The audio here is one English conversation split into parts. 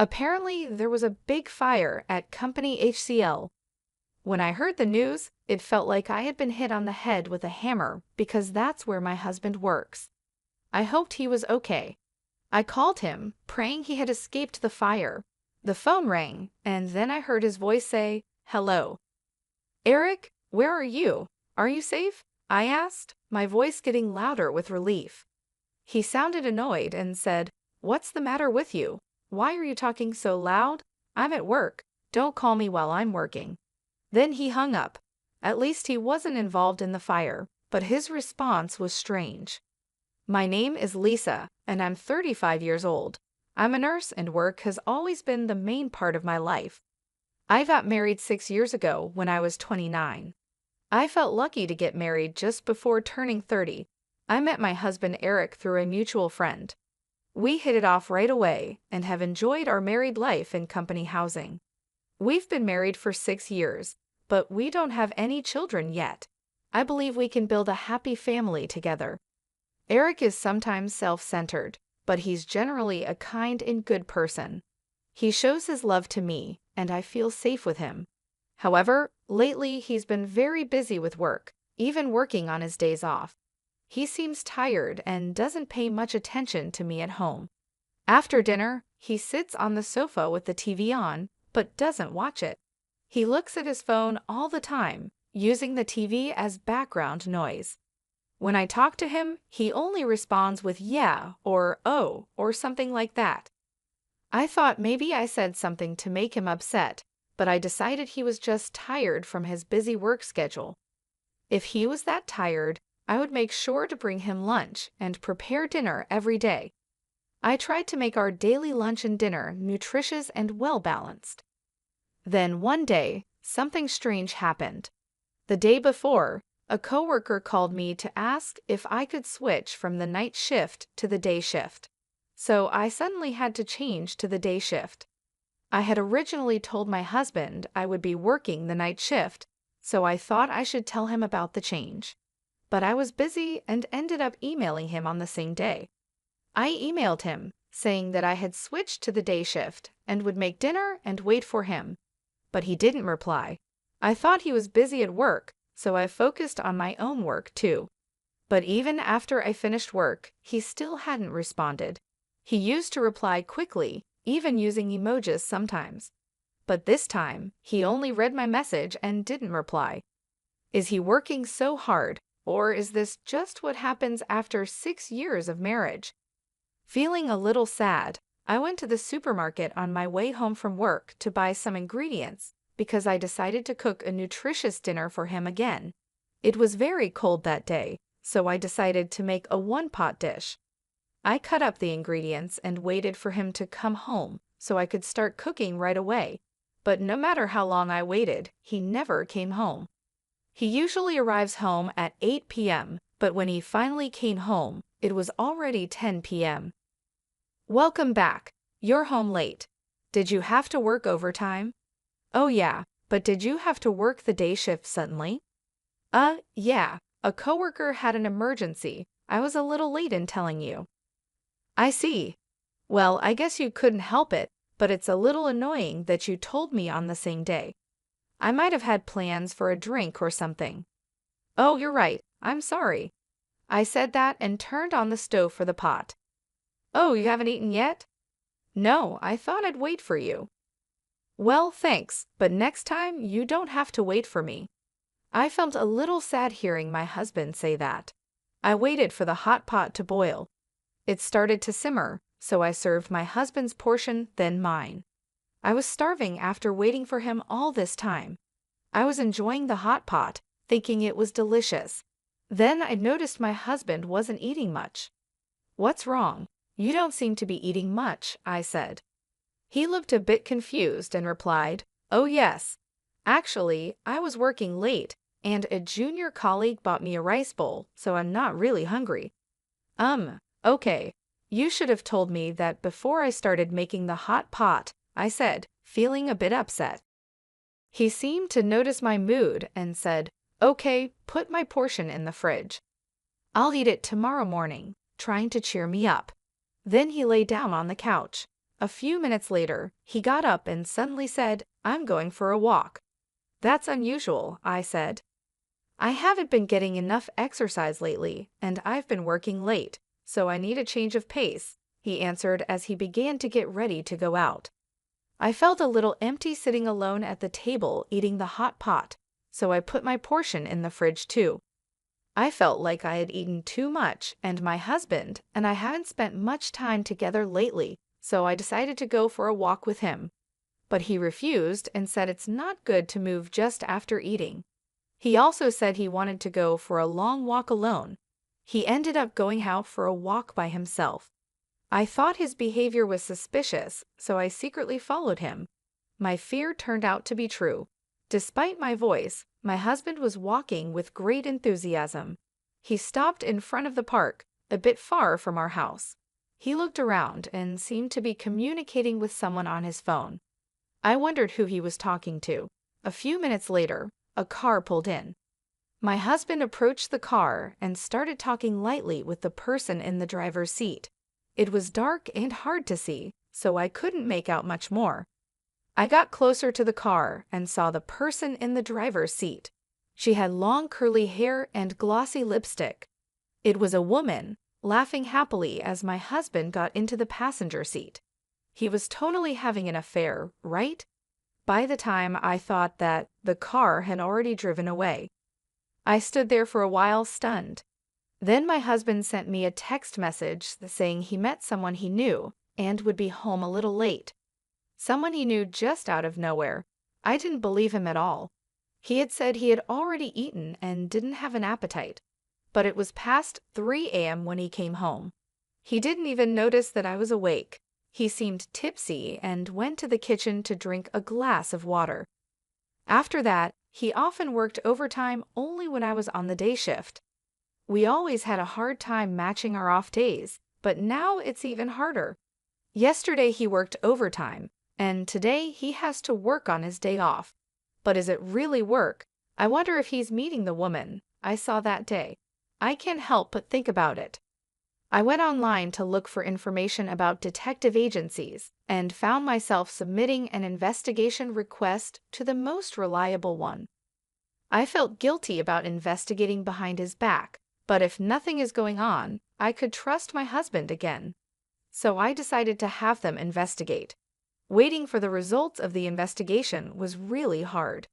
Apparently, there was a big fire at Company HCL. When I heard the news, it felt like I had been hit on the head with a hammer because that's where my husband works. I hoped he was okay. I called him, praying he had escaped the fire. The phone rang, and then I heard his voice say, "Hello. Eric, where are you? Are you safe?" I asked, my voice getting louder with relief. He sounded annoyed and said, "What's the matter with you? Why are you talking so loud? I'm at work. Don't call me while I'm working." Then he hung up. At least he wasn't involved in the fire, but his response was strange. "My name is Lisa, and I'm 35 years old. I'm a nurse and work has always been the main part of my life. I got married 6 years ago when I was 29. I felt lucky to get married just before turning 30. I met my husband Eric through a mutual friend. We hit it off right away and have enjoyed our married life in company housing. We've been married for 6 years, but we don't have any children yet. I believe we can build a happy family together." Eric is sometimes self-centered, but he's generally a kind and good person. He shows his love to me, and I feel safe with him. However, lately he's been very busy with work, even working on his days off. He seems tired and doesn't pay much attention to me at home. After dinner, he sits on the sofa with the TV on, but doesn't watch it. He looks at his phone all the time, using the TV as background noise. When I talk to him, he only responds with "yeah" or "oh" or something like that. I thought maybe I said something to make him upset, but I decided he was just tired from his busy work schedule. If he was that tired, I would make sure to bring him lunch and prepare dinner every day. I tried to make our daily lunch and dinner nutritious and well-balanced. Then one day, something strange happened. The day before, a coworker called me to ask if I could switch from the night shift to the day shift. So I suddenly had to change to the day shift. I had originally told my husband I would be working the night shift, so I thought I should tell him about the change. But I was busy and ended up emailing him on the same day. I emailed him, saying that I had switched to the day shift and would make dinner and wait for him. But he didn't reply. I thought he was busy at work, so I focused on my own work too. But even after I finished work, he still hadn't responded. He used to reply quickly, even using emojis sometimes. But this time, he only read my message and didn't reply. Is he working so hard, or is this just what happens after 6 years of marriage? Feeling a little sad, I went to the supermarket on my way home from work to buy some ingredients because I decided to cook a nutritious dinner for him again. It was very cold that day, so I decided to make a one-pot dish. I cut up the ingredients and waited for him to come home so I could start cooking right away. But no matter how long I waited, he never came home. He usually arrives home at 8 p.m., but when he finally came home, it was already 10 p.m. "Welcome back. You're home late. Did you have to work overtime?" "Oh yeah, but did you have to work the day shift suddenly?" Yeah. A coworker had an emergency. I was a little late in telling you." "I see. Well, I guess you couldn't help it, but it's a little annoying that you told me on the same day. I might have had plans for a drink or something." "Oh, you're right. I'm sorry." I said that and turned on the stove for the pot. "Oh, you haven't eaten yet?" "No, I thought I'd wait for you." "Well, thanks, but next time you don't have to wait for me." I felt a little sad hearing my husband say that. I waited for the hot pot to boil. It started to simmer, so I served my husband's portion, then mine. I was starving after waiting for him all this time. I was enjoying the hot pot, thinking it was delicious. Then I noticed my husband wasn't eating much. "What's wrong? You don't seem to be eating much," I said. He looked a bit confused and replied, "Oh yes. Actually, I was working late, and a junior colleague bought me a rice bowl, so I'm not really hungry." Okay. You should have told me that before I started making the hot pot," I said, feeling a bit upset. He seemed to notice my mood and said, "Okay, put my portion in the fridge. I'll eat it tomorrow morning," trying to cheer me up. Then he lay down on the couch. A few minutes later, he got up and suddenly said, "I'm going for a walk." "That's unusual," I said. "I haven't been getting enough exercise lately, and I've been working late, so I need a change of pace," he answered as he began to get ready to go out. I felt a little empty sitting alone at the table eating the hot pot, so I put my portion in the fridge too. I felt like I had eaten too much, and my husband and I haven't spent much time together lately, so I decided to go for a walk with him. But he refused and said it's not good to move just after eating. He also said he wanted to go for a long walk alone. He ended up going out for a walk by himself. I thought his behavior was suspicious, so I secretly followed him. My fear turned out to be true. Despite my voice, my husband was walking with great enthusiasm. He stopped in front of the park, a bit far from our house. He looked around and seemed to be communicating with someone on his phone. I wondered who he was talking to. A few minutes later, a car pulled in. My husband approached the car and started talking lightly with the person in the driver's seat. It was dark and hard to see, so I couldn't make out much more. I got closer to the car and saw the person in the driver's seat. She had long curly hair and glossy lipstick. It was a woman, laughing happily as my husband got into the passenger seat. He was totally having an affair, right? By the time I thought that, the car had already driven away. I stood there for a while stunned. Then my husband sent me a text message saying he met someone he knew and would be home a little late. Someone he knew just out of nowhere. I didn't believe him at all. He had said he had already eaten and didn't have an appetite. But it was past 3 a.m. when he came home. He didn't even notice that I was awake. He seemed tipsy and went to the kitchen to drink a glass of water. After that, he often worked overtime only when I was on the day shift. We always had a hard time matching our off days, but now it's even harder. Yesterday he worked overtime, and today he has to work on his day off. But is it really work? I wonder if he's meeting the woman I saw that day. I can't help but think about it. I went online to look for information about detective agencies and found myself submitting an investigation request to the most reliable one. I felt guilty about investigating behind his back, but if nothing is going on, I could trust my husband again. So I decided to have them investigate. Waiting for the results of the investigation was really hard.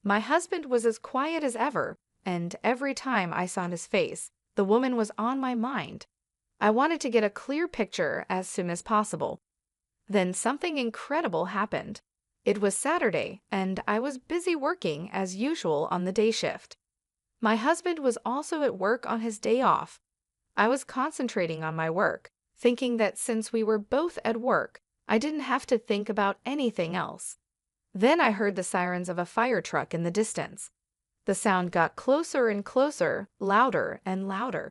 My husband was as quiet as ever, and every time I saw his face, the woman was on my mind. I wanted to get a clear picture as soon as possible. Then something incredible happened. It was Saturday, and I was busy working as usual on the day shift. My husband was also at work on his day off. I was concentrating on my work, thinking that since we were both at work, I didn't have to think about anything else. Then I heard the sirens of a fire truck in the distance. The sound got closer and closer, louder and louder.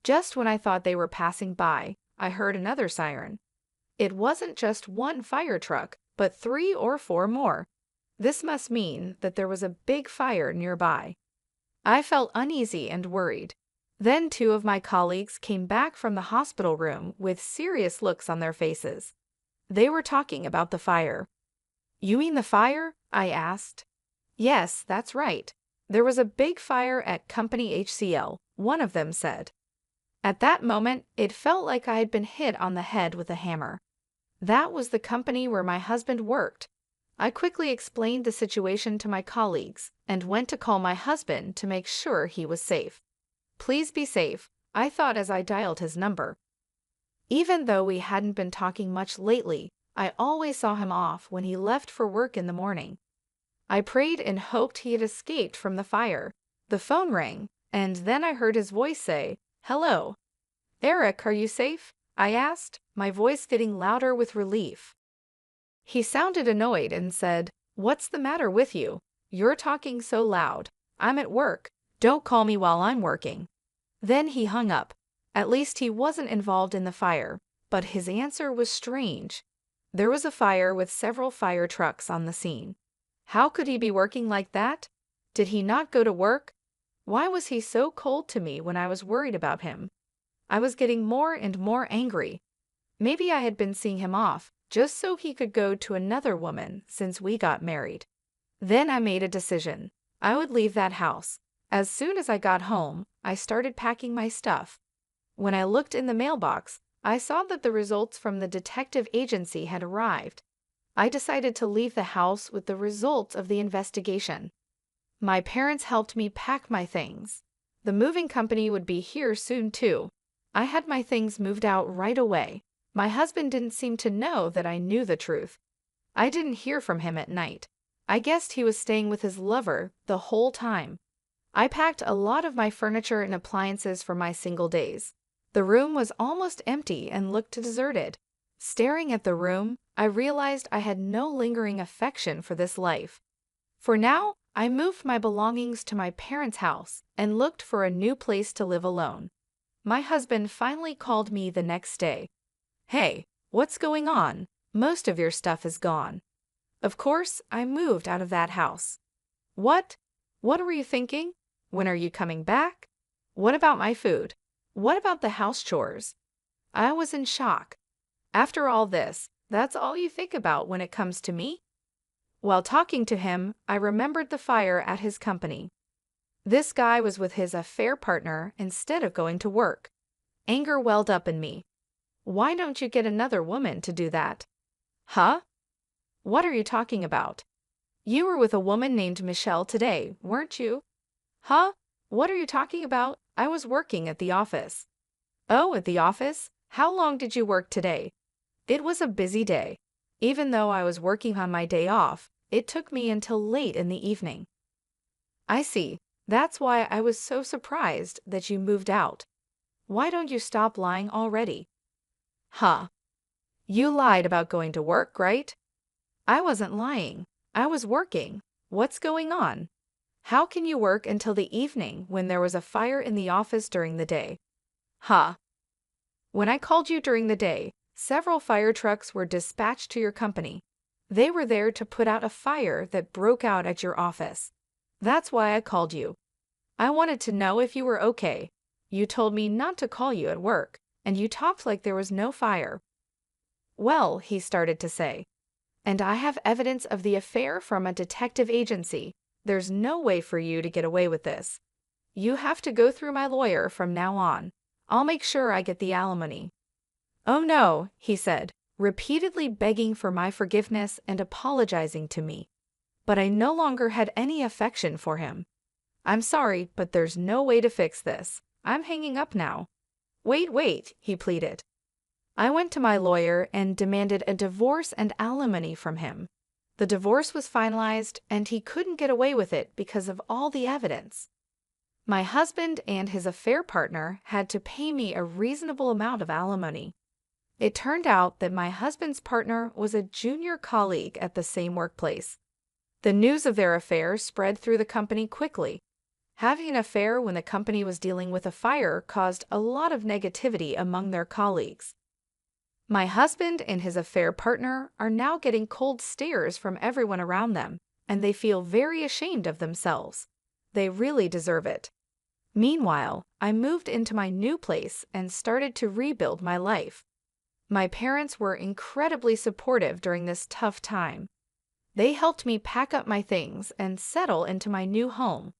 Just when I thought they were passing by, I heard another siren. It wasn't just one fire truck, but 3 or 4 more. This must mean that there was a big fire nearby. I felt uneasy and worried. Then 2 of my colleagues came back from the hospital room with serious looks on their faces. They were talking about the fire. "You mean the fire?" I asked. "Yes, that's right. There was a big fire at Company HCL," one of them said. At that moment, it felt like I had been hit on the head with a hammer. That was the company where my husband worked. I quickly explained the situation to my colleagues and went to call my husband to make sure he was safe. "Please be safe," I thought as I dialed his number. Even though we hadn't been talking much lately, I always saw him off when he left for work in the morning. I prayed and hoped he had escaped from the fire. The phone rang, and then I heard his voice say, "Hello. Eric, are you safe?" I asked, my voice getting louder with relief. He sounded annoyed and said, "What's the matter with you? You're talking so loud. I'm at work. Don't call me while I'm working." Then he hung up. At least he wasn't involved in the fire, but his answer was strange. There was a fire with several fire trucks on the scene. How could he be working like that? Did he not go to work? Why was he so cold to me when I was worried about him? I was getting more and more angry. Maybe I had been seeing him off, just so he could go to another woman since we got married. Then I made a decision. I would leave that house. As soon as I got home, I started packing my stuff. When I looked in the mailbox, I saw that the results from the detective agency had arrived. I decided to leave the house with the results of the investigation. My parents helped me pack my things. The moving company would be here soon too. I had my things moved out right away. My husband didn't seem to know that I knew the truth. I didn't hear from him at night. I guessed he was staying with his lover the whole time. I packed a lot of my furniture and appliances for my single days. The room was almost empty and looked deserted. Staring at the room, I realized I had no lingering affection for this life. For now, I moved my belongings to my parents' house and looked for a new place to live alone. My husband finally called me the next day. "Hey, what's going on? Most of your stuff is gone." Of course, I moved out of that house. What? What were you thinking? When are you coming back? What about my food? What about the house chores? I was in shock. After all this, that's all you think about when it comes to me? While talking to him, I remembered the fire at his company. This guy was with his affair partner instead of going to work. Anger welled up in me. Why don't you get another woman to do that? Huh? What are you talking about? You were with a woman named Michelle today, weren't you? Huh? What are you talking about? I was working at the office. Oh, at the office? How long did you work today? It was a busy day. Even though I was working on my day off, it took me until late in the evening. I see. That's why I was so surprised that you moved out. Why don't you stop lying already? Huh. You lied about going to work, right? I wasn't lying. I was working. What's going on? How can you work until the evening when there was a fire in the office during the day? Huh. When I called you during the day, several fire trucks were dispatched to your company. They were there to put out a fire that broke out at your office. That's why I called you. I wanted to know if you were okay. You told me not to call you at work, and you talked like there was no fire. Well, he started to say. And I have evidence of the affair from a detective agency. There's no way for you to get away with this. You have to go through my lawyer from now on. I'll make sure I get the alimony. Oh no, he said, repeatedly begging for my forgiveness and apologizing to me. But I no longer had any affection for him. I'm sorry, but there's no way to fix this. I'm hanging up now. Wait, he pleaded. I went to my lawyer and demanded a divorce and alimony from him. The divorce was finalized, and he couldn't get away with it because of all the evidence. My husband and his affair partner had to pay me a reasonable amount of alimony. It turned out that my husband's partner was a junior colleague at the same workplace. The news of their affair spread through the company quickly. Having an affair when the company was dealing with a fire caused a lot of negativity among their colleagues. My husband and his affair partner are now getting cold stares from everyone around them, and they feel very ashamed of themselves. They really deserve it. Meanwhile, I moved into my new place and started to rebuild my life. My parents were incredibly supportive during this tough time. They helped me pack up my things and settle into my new home.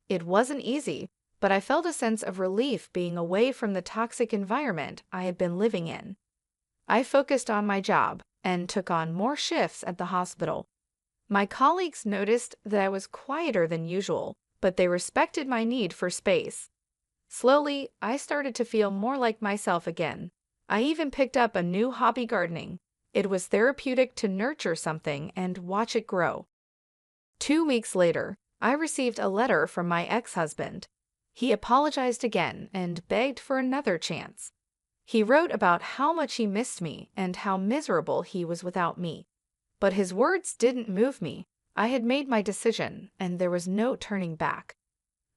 It wasn't easy, but I felt a sense of relief being away from the toxic environment I had been living in. I focused on my job and took on more shifts at the hospital. My colleagues noticed that I was quieter than usual, but they respected my need for space. Slowly, I started to feel more like myself again. I even picked up a new hobby, gardening. It was therapeutic to nurture something and watch it grow. 2 weeks later, I received a letter from my ex-husband. He apologized again and begged for another chance. He wrote about how much he missed me and how miserable he was without me. But his words didn't move me. I had made my decision, and there was no turning back.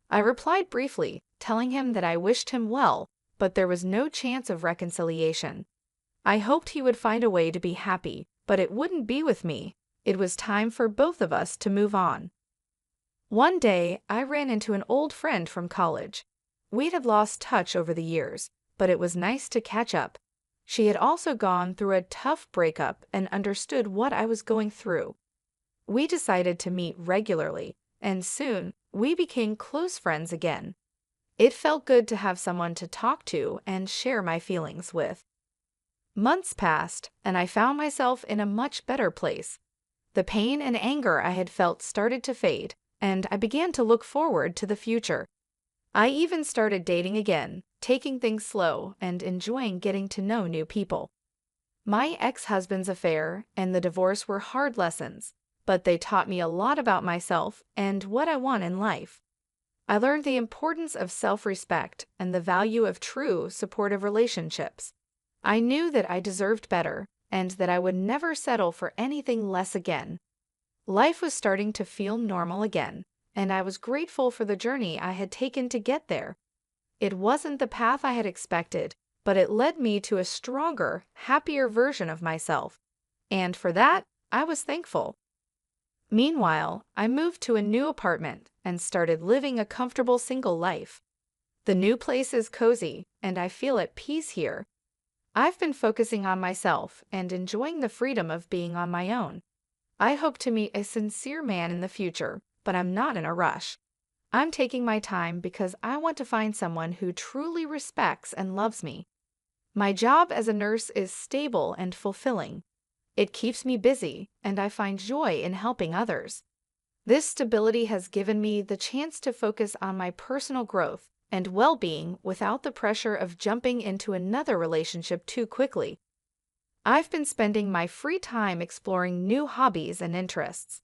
I replied briefly, telling him that I wished him well, but there was no chance of reconciliation. I hoped he would find a way to be happy, but it wouldn't be with me. It was time for both of us to move on. One day, I ran into an old friend from college. We had lost touch over the years, but it was nice to catch up. She had also gone through a tough breakup and understood what I was going through. We decided to meet regularly, and soon we became close friends again. It felt good to have someone to talk to and share my feelings with. Months passed, and I found myself in a much better place. The pain and anger I had felt started to fade, and I began to look forward to the future. I even started dating again, taking things slow and enjoying getting to know new people. My ex-husband's affair and the divorce were hard lessons, but they taught me a lot about myself and what I want in life. I learned the importance of self-respect and the value of true, supportive relationships. I knew that I deserved better and that I would never settle for anything less again. Life was starting to feel normal again, and I was grateful for the journey I had taken to get there. It wasn't the path I had expected, but it led me to a stronger, happier version of myself, and for that, I was thankful. Meanwhile, I moved to a new apartment and started living a comfortable single life. The new place is cozy, and I feel at peace here. I've been focusing on myself and enjoying the freedom of being on my own. I hope to meet a sincere man in the future, but I'm not in a rush. I'm taking my time because I want to find someone who truly respects and loves me. My job as a nurse is stable and fulfilling. It keeps me busy, and I find joy in helping others. This stability has given me the chance to focus on my personal growth and well-being without the pressure of jumping into another relationship too quickly. I've been spending my free time exploring new hobbies and interests.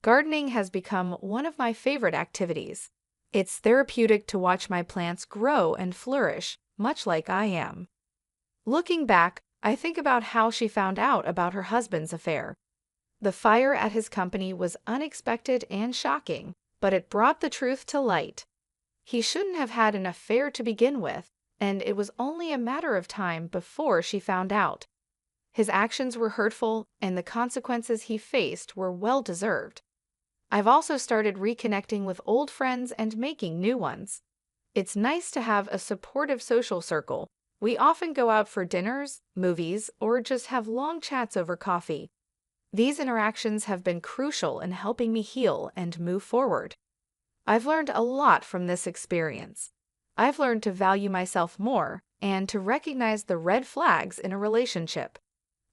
Gardening has become one of my favorite activities. It's therapeutic to watch my plants grow and flourish, much like I am. Looking back, I think about how she found out about her husband's affair. The fire at his company was unexpected and shocking, but it brought the truth to light. He shouldn't have had an affair to begin with, and it was only a matter of time before she found out. His actions were hurtful, and the consequences he faced were well-deserved. I've also started reconnecting with old friends and making new ones. It's nice to have a supportive social circle. We often go out for dinners, movies, or just have long chats over coffee. These interactions have been crucial in helping me heal and move forward. I've learned a lot from this experience. I've learned to value myself more and to recognize the red flags in a relationship.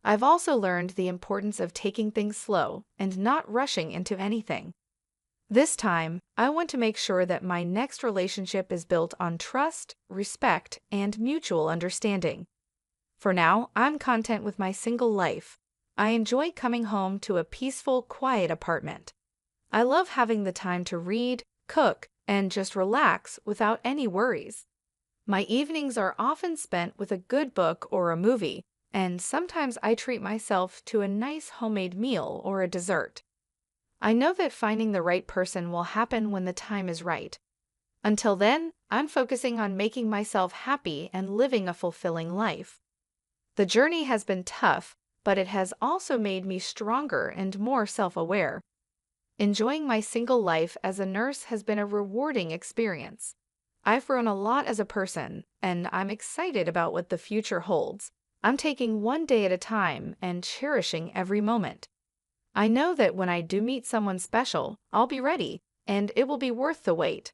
I've also learned the importance of taking things slow and not rushing into anything. This time, I want to make sure that my next relationship is built on trust, respect, and mutual understanding. For now, I'm content with my single life. I enjoy coming home to a peaceful, quiet apartment. I love having the time to read, cook, and just relax without any worries. My evenings are often spent with a good book or a movie, and sometimes I treat myself to a nice homemade meal or a dessert. I know that finding the right person will happen when the time is right. Until then, I'm focusing on making myself happy and living a fulfilling life. The journey has been tough, but it has also made me stronger and more self-aware. Enjoying my single life as a nurse has been a rewarding experience. I've grown a lot as a person, and I'm excited about what the future holds. I'm taking one day at a time and cherishing every moment. I know that when I do meet someone special, I'll be ready, and it will be worth the wait.